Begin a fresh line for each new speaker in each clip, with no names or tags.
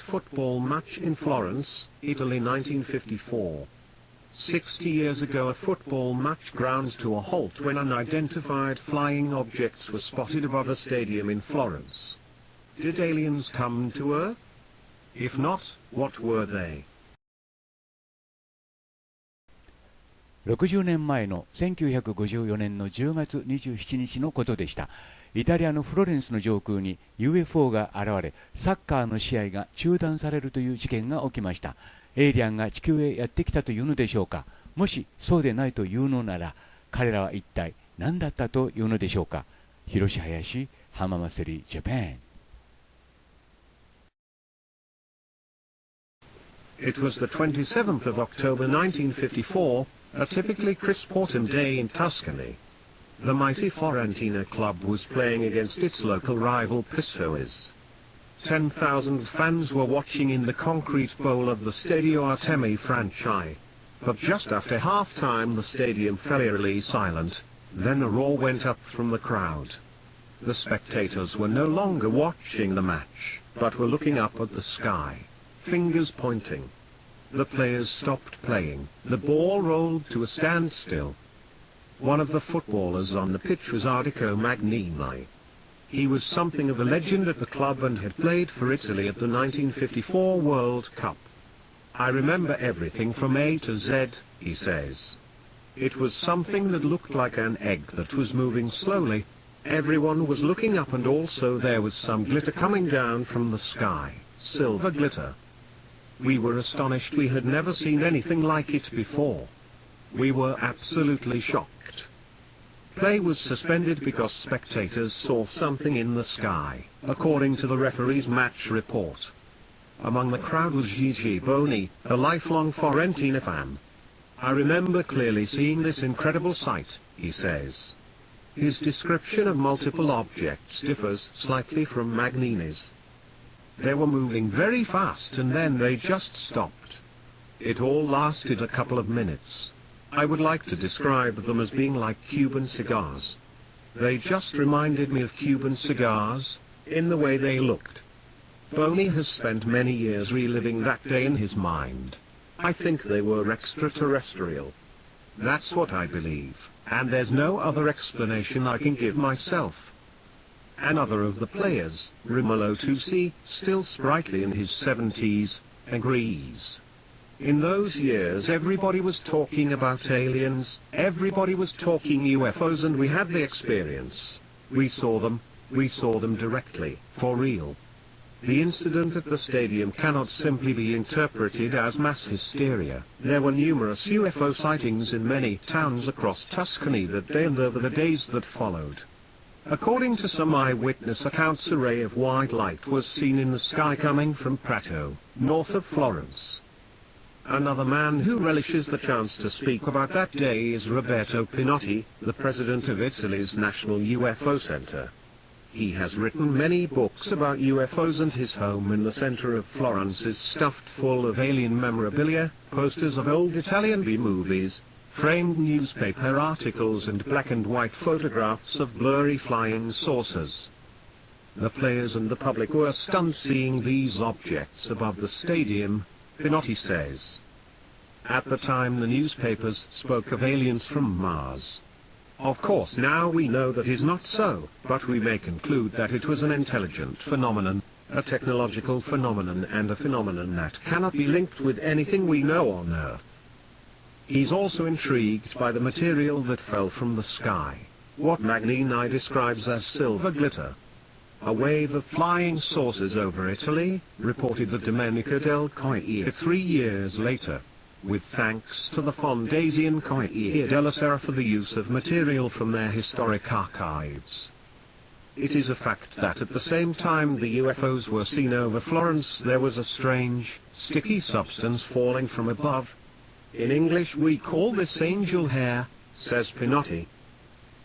football match in Florence, Italy 1954. 60 years ago a football match ground to a halt when unidentified flying objects were spotted above a stadium in Florence. Did aliens come to Earth? If not, what were they?
60年前の1954年の10月27日のことでした。イタリアのフロレンスの上空に UFO が現れ、サッカーの試合が中断されるという事件が起きました。エイリアンが地球へやってきたというのでしょうか。もしそうでないというのなら、彼らは一体何だったというのでしょうか。Hiroshi Hayashi、浜祭りジャパン。
It was the 27th of October 1954, a typically crisp autumn day in Tuscany. The mighty Fiorentina club was playing against its local rival Pistoiese. 10,000 fans were watching in the concrete bowl of the Stadio Artemi Franchi. But just after half-time the stadium fell eerily silent, then a roar went up from the crowd. The spectators were no longer watching the match, but were looking up at the sky, fingers pointing. The players stopped playing, the ball rolled to a standstill. One of the footballers on the pitch was Ardico Magnini. He was something of a legend at the club and had played for Italy at the 1954 World Cup. I remember everything from A to Z, he says. It was something that looked like an egg that was moving slowly. Everyone was looking up and also there was some glitter coming down from the sky, silver glitter. We were astonished, we had never seen anything like it before. We were absolutely shocked. Play was suspended because spectators saw something in the sky, according to the referee's match report. Among the crowd was Gigi Boni, a lifelong Fiorentina fan. I remember clearly seeing this incredible sight, he says. His description of multiple objects differs slightly from Magnini's. They were moving very fast and then they just stopped. It all lasted a couple of minutes. I would like to describe them as being like Cuban cigars. They just reminded me of Cuban cigars, in the way they looked. Boni has spent many years reliving that day in his mind. I think they were extraterrestrial. That's what I believe, and there's no other explanation I can give myself. Another of the players, Rimolo Tusi, still sprightly in his 70s, agrees. In those years everybody was talking about aliens, everybody was talking UFOs, and we had the experience. We saw them directly, for real. The incident at the stadium cannot simply be interpreted as mass hysteria. There were numerous UFO sightings in many towns across Tuscany that day and over the days that followed. According to some eyewitness accounts, a ray of white light was seen in the sky coming from Prato, north of Florence. Another man who relishes the chance to speak about that day is Roberto Pinotti, the president of Italy's National UFO Center. He has written many books about UFOs, and his home in the center of Florence is stuffed full of alien memorabilia, posters of old Italian B-movies, framed newspaper articles and black and white photographs of blurry flying saucers. The players and the public were stunned seeing these objects above the stadium, Pinotti says. At the time the newspapers spoke of aliens from Mars. Of course now we know that is not so, but we may conclude that it was an intelligent phenomenon, a technological phenomenon, and a phenomenon that cannot be linked with anything we know on Earth. He's also intrigued by the material that fell from the sky, what Magnini describes as silver glitter. A wave of flying saucers over Italy, reported the Domenica del Corriere 3 years later, with thanks to the Fondazione Corriere della Sera for the use of material from their historic archives. It is a fact that at the same time the UFOs were seen over Florence there was a strange, sticky substance falling from above. In English we call this angel hair, says Pinotti.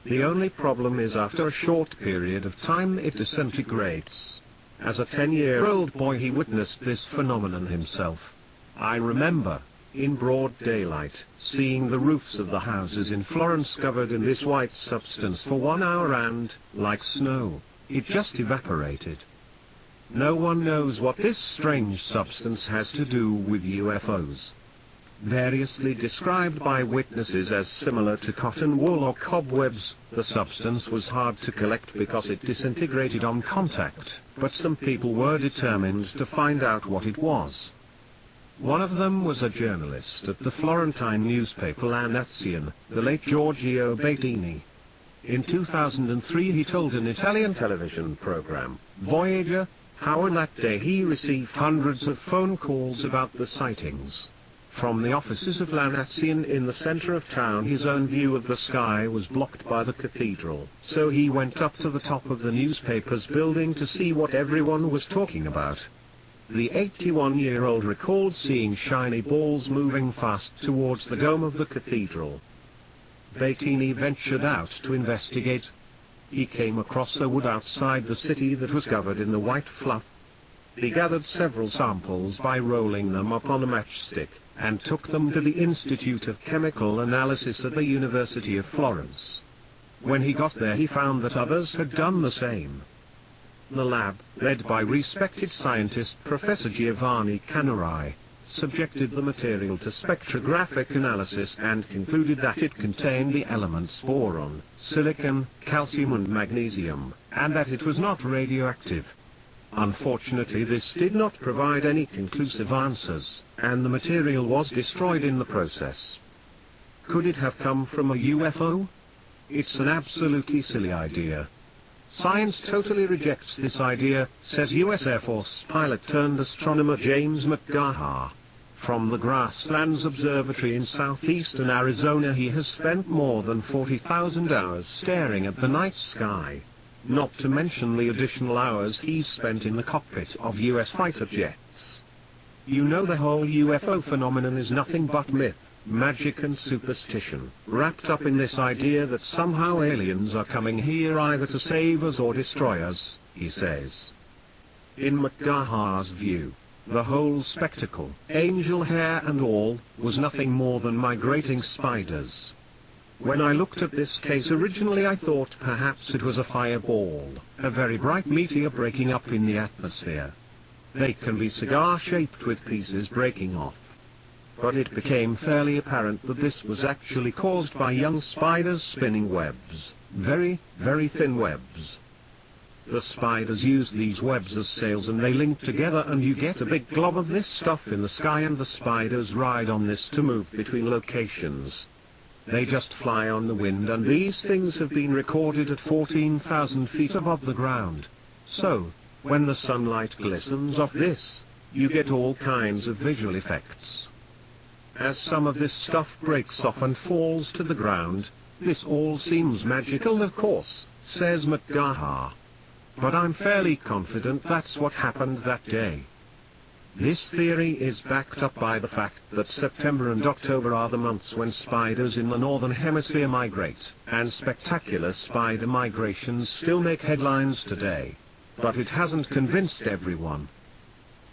The only problem is after a short period of time it disintegrates. As a 10-year-old boy he witnessed this phenomenon himself. I remember, in broad daylight, seeing the roofs of the houses in Florence covered in this white substance for 1 hour and, like snow, it just evaporated. No one knows what this strange substance has to do with UFOs. Variously described by witnesses as similar to cotton wool or cobwebs, the substance was hard to collect because it disintegrated on contact, but some people were determined to find out what it was. One of them was a journalist at the Florentine newspaper La Nazione, the late Giorgio Bettini. In 2003 he told an Italian television program, Voyager, how on that day he received hundreds of phone calls about the sightings. From the offices of La Nazione in the center of town his own view of the sky was blocked by the cathedral, so he went up to the top of the newspaper's building to see what everyone was talking about. The 81-year-old recalled seeing shiny balls moving fast towards the dome of the cathedral. Bettini ventured out to investigate. He came across a wood outside the city that was covered in the white fluff. He gathered several samples by rolling them up on a matchstick, and took them to the Institute of Chemical Analysis at the University of Florence. When he got there he found that others had done the same. The lab, led by respected scientist Professor Giovanni Canurai, subjected the material to spectrographic analysis and concluded that it contained the elements boron, silicon, calcium and magnesium, and that it was not radioactive. Unfortunately this did not provide any conclusive answers, and the material was destroyed in the process. Could it have come from a UFO? It's an absolutely silly idea. Science totally rejects this idea, says US Air Force pilot turned astronomer James McGaha. From the Grasslands Observatory in southeastern Arizona he has spent more than 40,000 hours staring at the night sky. Not to mention the additional hours he's spent in the cockpit of US fighter jets. You know the whole UFO phenomenon is nothing but myth, magic and superstition, wrapped up in this idea that somehow aliens are coming here either to save us or destroy us, he says. In McGaha's view, the whole spectacle, angel hair and all, was nothing more than migrating spiders. When I looked at this case originally I thought perhaps it was a fireball, a very bright meteor breaking up in the atmosphere. They can be cigar-shaped with pieces breaking off. But it became fairly apparent that this was actually caused by young spiders spinning webs, very, very thin webs. The spiders use these webs as sails and they link together and you get a big glob of this stuff in the sky and the spiders ride on this to move between locations. They just fly on the wind and these things have been recorded at 14,000 feet above the ground. So, when the sunlight glistens off this, you get all kinds of visual effects. As some of this stuff breaks off and falls to the ground, this all seems magical of course, says McGaha. But I'm fairly confident that's what happened that day. This theory is backed up by the fact that September and October are the months when spiders in the northern hemisphere migrate, and spectacular spider migrations still make headlines today. But it hasn't convinced everyone.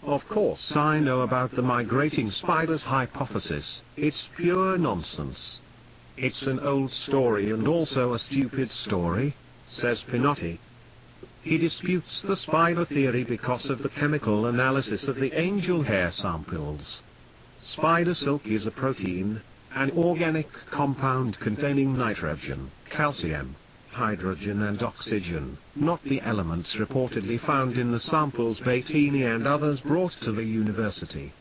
Of course I know about the migrating spiders hypothesis, it's pure nonsense. It's an old story and also a stupid story, says Pinotti. He disputes the spider theory because of the chemical analysis of the angel hair samples. Spider silk is a protein, an organic compound containing nitrogen, calcium, hydrogen and oxygen, not the elements reportedly found in the samples Bettini and others brought to the university.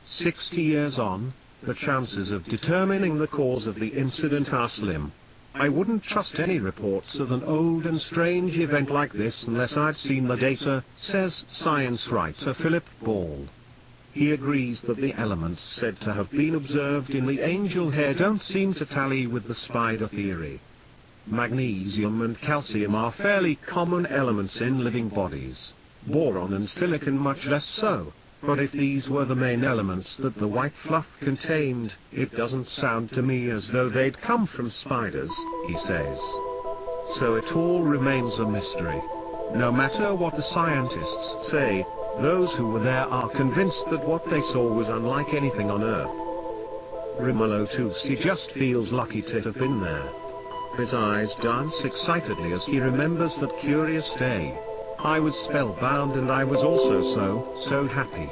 60 years on, the chances of determining the cause of the incident are slim. I wouldn't trust any reports of an old and strange event like this unless I'd seen the data, says science writer Philip Ball. He agrees that the elements said to have been observed in the angel hair don't seem to tally with the spider theory. Magnesium and calcium are fairly common elements in living bodies. Boron and silicon much less so. But if these were the main elements that the white fluff contained, it doesn't sound to me as though they'd come from spiders, he says. So it all remains a mystery. No matter what the scientists say, those who were there are convinced that what they saw was unlike anything on Earth. Rimolo Tusi just feels lucky to have been there. His eyes dance excitedly as he remembers that curious day. I was spellbound and I was also so happy.